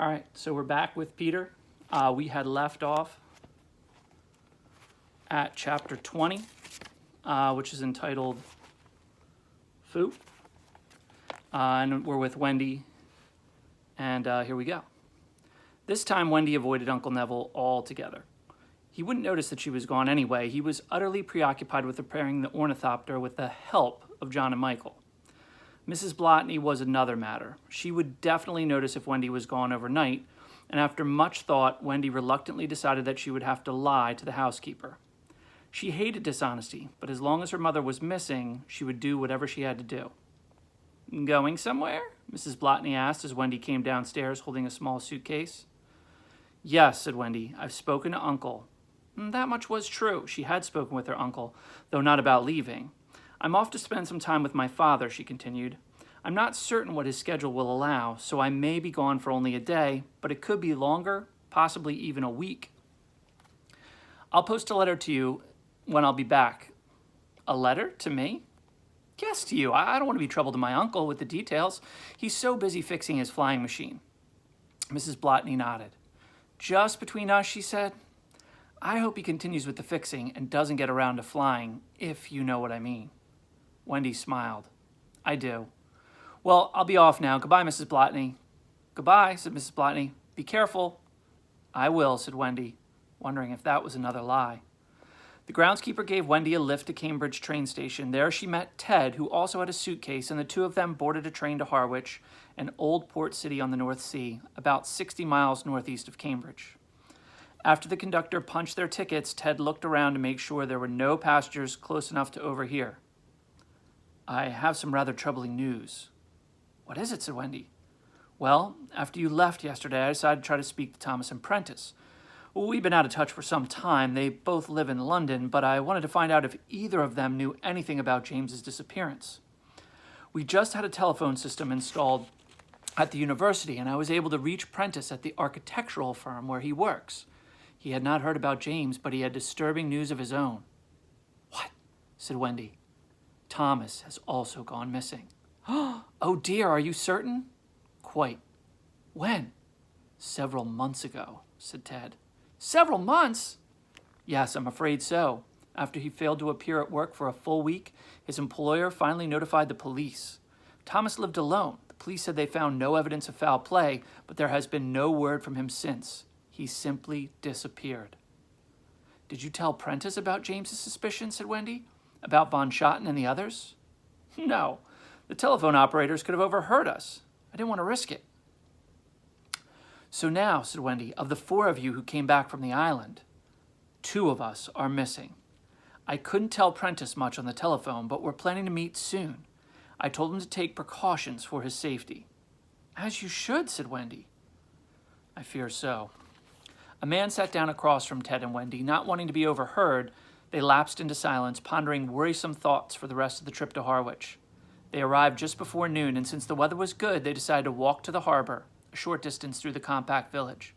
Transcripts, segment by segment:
All right, so we're back with Peter. We had left off at chapter 20, which is entitled Foo. And we're with Wendy, and here we go. This time, Wendy avoided Uncle Neville altogether. He wouldn't notice that she was gone anyway. He was utterly preoccupied with repairing the ornithopter with the help of John and Michael. Mrs. Blotney was another matter. She would definitely notice if Wendy was gone overnight, and after much thought, Wendy reluctantly decided that she would have to lie to the housekeeper. She hated dishonesty, but as long as her mother was missing, she would do whatever she had to do. "Going somewhere?" Mrs. Blotney asked as Wendy came downstairs holding a small suitcase. "Yes," said Wendy. "I've spoken to Uncle." That much was true. She had spoken with her uncle, though not about leaving. "I'm off to spend some time with my father," she continued. "I'm not certain what his schedule will allow, so I may be gone for only a day, but it could be longer, possibly even a week. I'll post a letter to you when I'll be back." "A letter to me?" "Yes, to you. I don't want to be trouble to my uncle with the details. He's so busy fixing his flying machine." Mrs. Blotney nodded. "Just between us," she said, "I hope he continues with the fixing and doesn't get around to flying, if you know what I mean." Wendy smiled. "I do. Well, I'll be off now. Goodbye, Mrs. Blotney." "Goodbye," said Mrs. Blotney. "Be careful." "I will," said Wendy, wondering if that was another lie. The groundskeeper gave Wendy a lift to Cambridge train station. There she met Ted, who also had a suitcase, and the two of them boarded a train to Harwich, an old port city on the North Sea, about 60 miles northeast of Cambridge. After the conductor punched their tickets, Ted looked around to make sure there were no passengers close enough to overhear. "I have some rather troubling news." "What is it?" said Wendy. "Well, after you left yesterday, I decided to try to speak to Thomas and Prentice. We've been out of touch for some time. They both live in London, but I wanted to find out if either of them knew anything about James's disappearance. We just had a telephone system installed at the university, and I was able to reach Prentice at the architectural firm where he works. He had not heard about James, but he had disturbing news of his own." "What?" said Wendy. "Thomas has also gone missing." "Oh dear, are you certain?" "Quite." "When?" "Several months ago," said Ted. "Several months?" "Yes, I'm afraid so. After he failed to appear at work for a full week, his employer finally notified the police. Thomas lived alone. The police said they found no evidence of foul play, but there has been no word from him since. He simply disappeared." "Did you tell Prentice about James's suspicions?" said Wendy. "About Von Schotten and the others?" "No. The telephone operators could have overheard us. I didn't want to risk it." "So now," said Wendy, "of the four of you who came back from the island, 2 of us are missing. I couldn't tell Prentice much on the telephone, but we're planning to meet soon. I told him to take precautions for his safety." "As you should," said Wendy. "I fear so." A man sat down across from Ted and Wendy. Not wanting to be overheard, they lapsed into silence, pondering worrisome thoughts for the rest of the trip to Harwich. They arrived just before noon, and since the weather was good, they decided to walk to the harbor, a short distance through the compact village.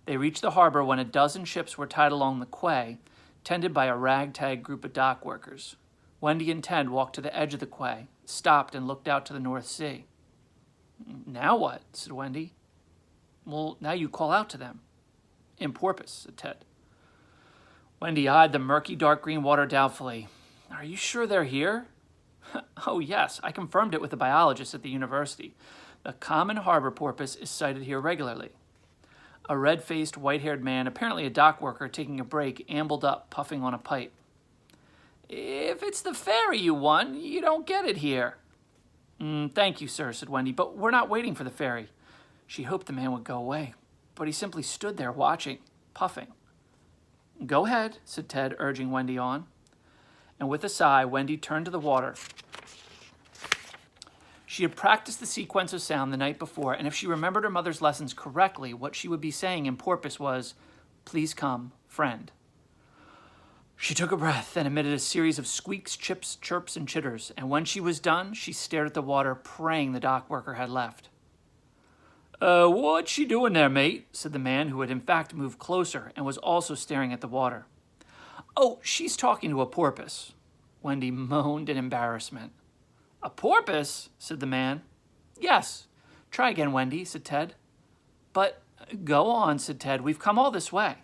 They reached the harbor when a dozen ships were tied along the quay, tended by a ragtag group of dock workers. Wendy and Ted walked to the edge of the quay, stopped, and looked out to the North Sea. "Now what?" said Wendy. "Well, now you call out to them." "In porpoise," said Ted. Wendy eyed the murky, dark green water doubtfully. "Are you sure they're here?" "Oh, yes. I confirmed it with a biologist at the university. The common harbor porpoise is sighted here regularly." A red-faced, white-haired man, apparently a dock worker taking a break, ambled up, puffing on a pipe. "If it's the ferry you want, you don't get it here." "Thank you, sir," said Wendy, "but we're not waiting for the ferry." She hoped the man would go away, but he simply stood there watching, puffing. "Go ahead," said Ted, urging Wendy on. And with a sigh, Wendy turned to the water. She had practiced the sequence of sound the night before, and if she remembered her mother's lessons correctly, what she would be saying in porpoise was, "Please come, friend." She took a breath and emitted a series of squeaks, chips, chirps, and chitters, and when she was done, she stared at the water, praying the dock worker had left. "What's she doing there, mate?" said the man, who had in fact moved closer and was also staring at the water. "Oh, she's talking to a porpoise." Wendy moaned in embarrassment. "A porpoise?" said the man. "Yes. Try again, Wendy," said Ted. But go on, said Ted. We've come all this way.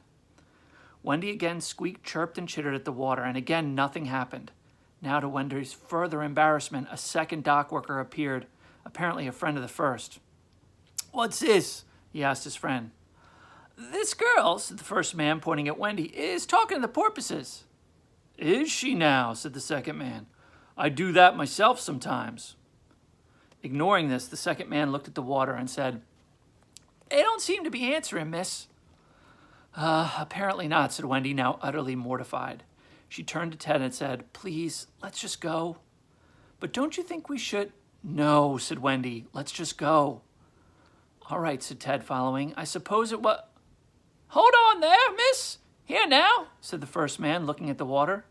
Wendy again squeaked, chirped, and chittered at the water, and again nothing happened. Now, to Wendy's further embarrassment, a second dock worker appeared, apparently a friend of the first. "What's this?" he asked his friend. "This girl," said the first man, pointing at Wendy, "is talking to the porpoises." "Is she now?" said the second man. "I do that myself sometimes." Ignoring this, the second man looked at the water and said, "They don't seem to be answering, miss." Apparently not," said Wendy, now utterly mortified. She turned to Ted and said, "Please, let's just go." "But don't you think we should—" "No," said Wendy, "let's just go." "All right," said Ted, following. "I suppose it was—" "Hold on there, miss. Here now," said the first man, looking at the water.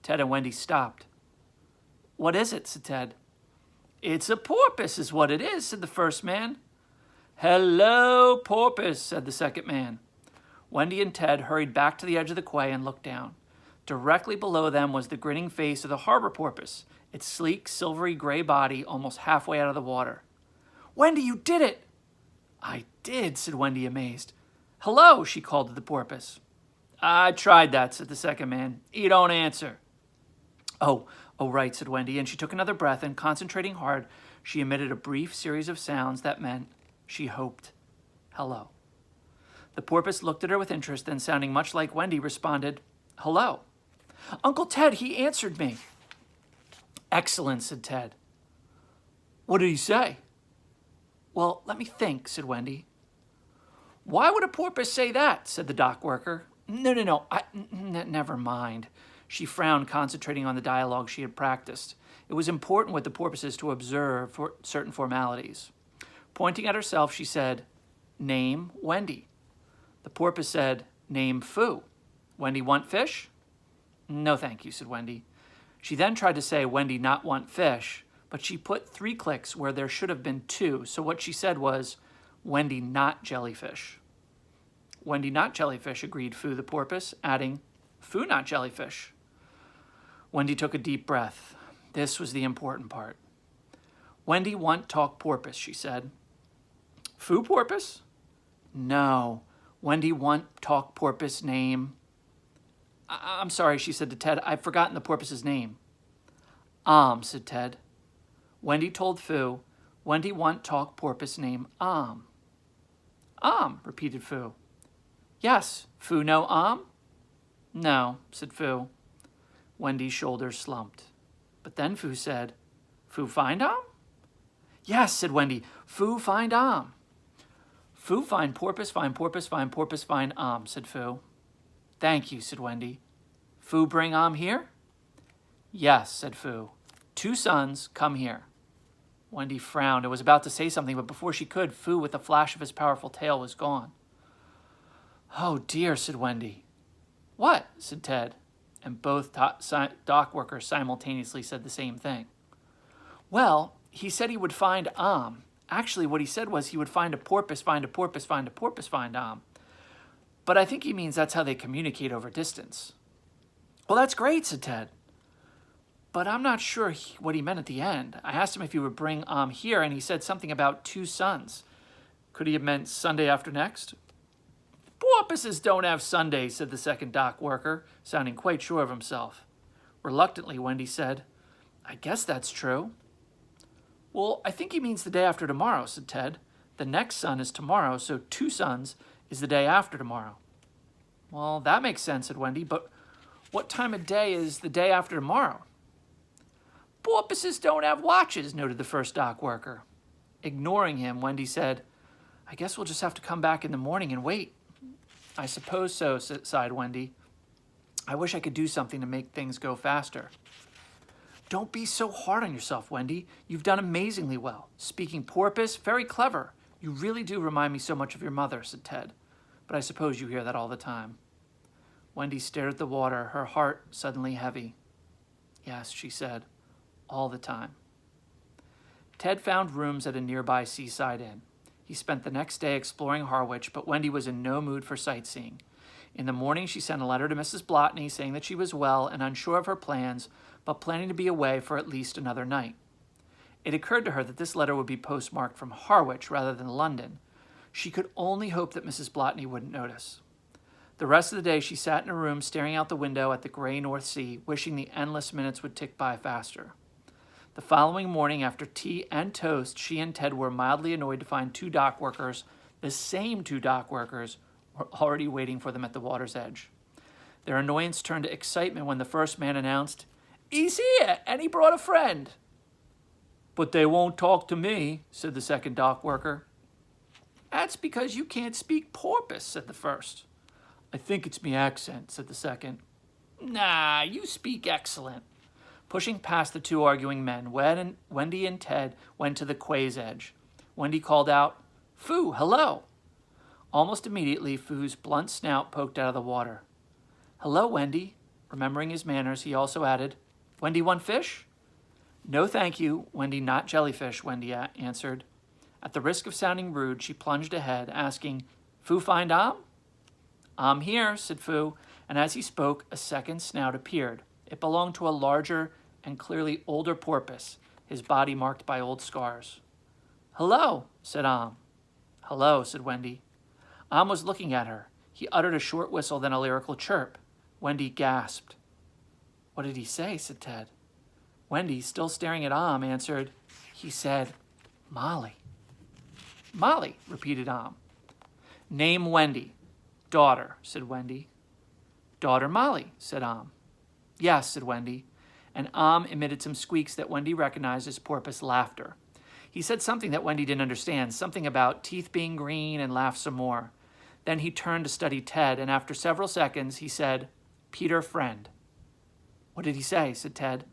Ted and Wendy stopped. "What is it?" said Ted. "It's a porpoise is what it is," said the first man. "Hello, porpoise," said the second man. Wendy and Ted hurried back to the edge of the quay and looked down. Directly below them was the grinning face of the harbor porpoise, its sleek, silvery gray body almost halfway out of the water. "Wendy, you did it!" "I did," said Wendy, amazed. "Hello," she called to the porpoise. "I tried that," said the second man. "He don't answer." Oh, right," said Wendy, and she took another breath, and concentrating hard, she emitted a brief series of sounds that meant, she hoped, hello. The porpoise looked at her with interest, then, sounding much like Wendy, responded, "Hello." "Uncle Ted, he answered me." "Excellent," said Ted. "What did he say?" "Well, let me think," said Wendy. "Why would a porpoise say that?" said the dock worker. No, never mind." She frowned, concentrating on the dialogue she had practiced. It was important with the porpoises to observe for certain formalities. Pointing at herself, she said, "Name, Wendy." The porpoise said, "Name, Foo." "Wendy want fish?" "No, thank you," said Wendy. She then tried to say, "Wendy not want fish," but she put 3 clicks where there should have been 2, so what she said was, "Wendy not jellyfish." "Wendy not jellyfish," agreed Foo the porpoise, adding, "Foo not jellyfish." Wendy took a deep breath. This was the important part. "Wendy want talk porpoise," she said. "Foo porpoise?" "No. Wendy want talk porpoise name—" I'm sorry," she said to Ted. "I've forgotten the porpoise's name." Said Ted. Wendy told Foo, "Wendy want talk porpoise name Am." Repeated Foo. "Yes, Foo know "No," said Foo. Wendy's shoulders slumped. But then Foo said, "Foo find "Yes," said Wendy. "Foo find "Foo find porpoise, find porpoise, find porpoise, find said Foo. "Thank you," said Wendy. "Foo bring here?" "Yes," said Foo. 2 sons, come here." Wendy frowned and was about to say something, but before she could, Foo, with a flash of his powerful tail, was gone. "Oh, dear," said Wendy. "What?" said Ted, and both dock workers simultaneously said the same thing. "Well, he said he would find Actually, what he said was he would find a porpoise, find a porpoise, find a porpoise, find But I think he means that's how they communicate over distance." "Well, that's great," said Ted. "But I'm not sure what he meant at the end. I asked him if he would bring here, and he said something about 2 sons. Could he have meant Sunday after next?" "Porpoises don't have Sundays," said the second dock worker, sounding quite sure of himself. Reluctantly, Wendy said, "I guess that's true." "Well, I think he means the day after tomorrow," said Ted. "The next sun is tomorrow, so 2 suns is the day after tomorrow." "Well, that makes sense," said Wendy, "but what time of day is the day after tomorrow?" "Porpoises don't have watches," noted the first dock worker. Ignoring him, Wendy said, "I guess we'll just have to come back in the morning and wait." "I suppose so," sighed Wendy. "I wish I could do something to make things go faster." "Don't be so hard on yourself, Wendy. You've done amazingly well. Speaking porpoise, very clever. You really do remind me so much of your mother," said Ted. "But I suppose you hear that all the time." Wendy stared at the water, her heart suddenly heavy. "Yes," she said, "all the time." Ted found rooms at a nearby seaside inn. He spent the next day exploring Harwich, but Wendy was in no mood for sightseeing. In the morning, she sent a letter to Mrs. Blotney saying that she was well and unsure of her plans, but planning to be away for at least another night. It occurred to her that this letter would be postmarked from Harwich rather than London, She could only hope that Mrs. Blotney wouldn't notice. The rest of the day she sat in her room staring out the window at the gray North Sea, wishing the endless minutes would tick by faster. The following morning, after tea and toast, she and Ted were mildly annoyed to find two dock workers, the same two dock workers, were already waiting for them at the water's edge. Their annoyance turned to excitement when the first man announced, "He's here, and he brought a friend." "But they won't talk to me," said the second dock worker. "That's because you can't speak porpoise," said the first. "I think it's me accent," said the second. "Nah, you speak excellent." Pushing past the two arguing men, Wendy and Ted went to the quay's edge. Wendy called out, "Foo, hello." Almost immediately, Foo's blunt snout poked out of the water. "Hello, Wendy." Remembering his manners, he also added, "Wendy want fish?" "No, thank you, Wendy, not jellyfish," Wendy answered. At the risk of sounding rude, she plunged ahead, asking, "Foo find Am?" "I'm here," said Foo, and as he spoke, a second snout appeared. It belonged to a larger and clearly older porpoise, his body marked by old scars. "Hello," said Am. "Hello," said Wendy. Am was looking at her. He uttered a short whistle, then a lyrical chirp. Wendy gasped. "What did he say?" said Ted. Wendy, still staring at Am, answered, "He said, Molly." "Molly," repeated Am. "Name Wendy." "Daughter," said Wendy. "Daughter Molly," said Am. "Yes," said Wendy, and Am emitted some squeaks that Wendy recognized as porpoise laughter. He said something that Wendy didn't understand, something about teeth being green, and laughed some more. Then he turned to study Ted, and after several seconds, he said, "Peter friend." "What did he say?" said Ted.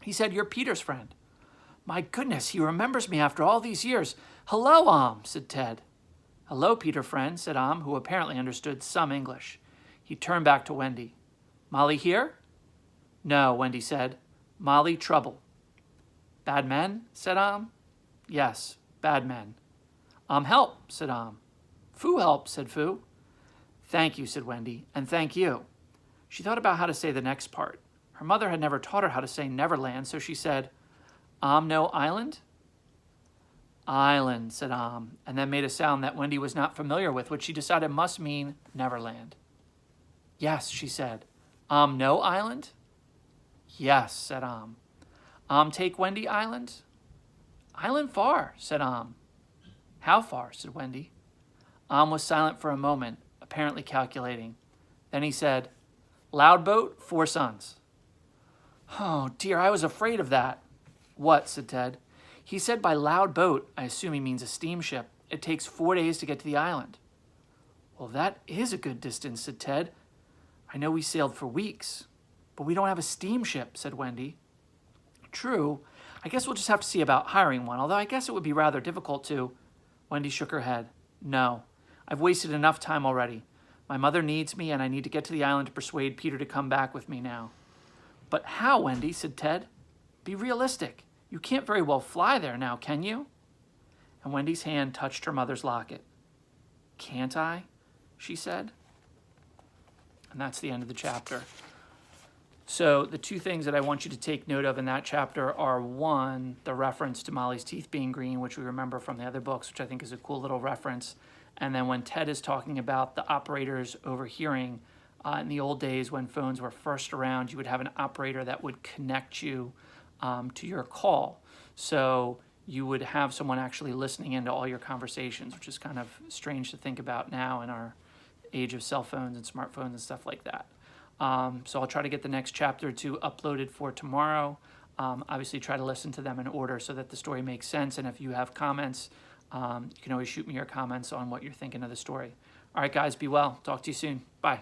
"He said, 'You're Peter's friend.'" "My goodness, he remembers me after all these years. Hello, Am," said Ted. "Hello, Peter friend," said Am, who apparently understood some English. He turned back to Wendy. "Molly here?" "No," Wendy said. "Molly trouble." "Bad men?" said Am. "Yes, bad men." Help," said Am. "Foo help," said Foo. "Thank you," said Wendy, "and thank you." She thought about how to say the next part. Her mother had never taught her how to say Neverland, so she said, "No island?" "Island," said Am, and then made a sound that Wendy was not familiar with, which she decided must mean Neverland. "Yes," she said. No island?" "Yes," said Am. Take Wendy Island?" "Island far," said Am. "How far?" said Wendy. Am was silent for a moment, apparently calculating. Then he said, "Loud boat, 4 suns." "Oh, dear, I was afraid of that." "What?" said Ted. "He said by loud boat, I assume he means a steamship. It takes 4 days to get to the island." "Well, that is a good distance," said Ted. "I know we sailed for weeks." "But we don't have a steamship," said Wendy. "True. I guess we'll just have to see about hiring one, although I guess it would be rather difficult to—" Wendy shook her head. "No. I've wasted enough time already. My mother needs me, and I need to get to the island to persuade Peter to come back with me now." "But how, Wendy?" said Ted. "Be realistic. You can't very well fly there now, can you?" And Wendy's hand touched her mother's locket. "Can't I?" she said. And that's the end of the chapter. So the two things that I want you to take note of in that chapter are, one, the reference to Molly's teeth being green, which we remember from the other books, which I think is a cool little reference. And then when Ted is talking about the operators overhearing, in the old days when phones were first around, you would have an operator that would connect you to your call. So you would have someone actually listening into all your conversations, which is kind of strange to think about now in our age of cell phones and smartphones and stuff like that. So I'll try to get the next chapter to uploaded for tomorrow. Obviously try to listen to them in order so that the story makes sense. And if you have comments, you can always shoot me your comments on what you're thinking of the story. All right, guys, be well. Talk to you soon. Bye.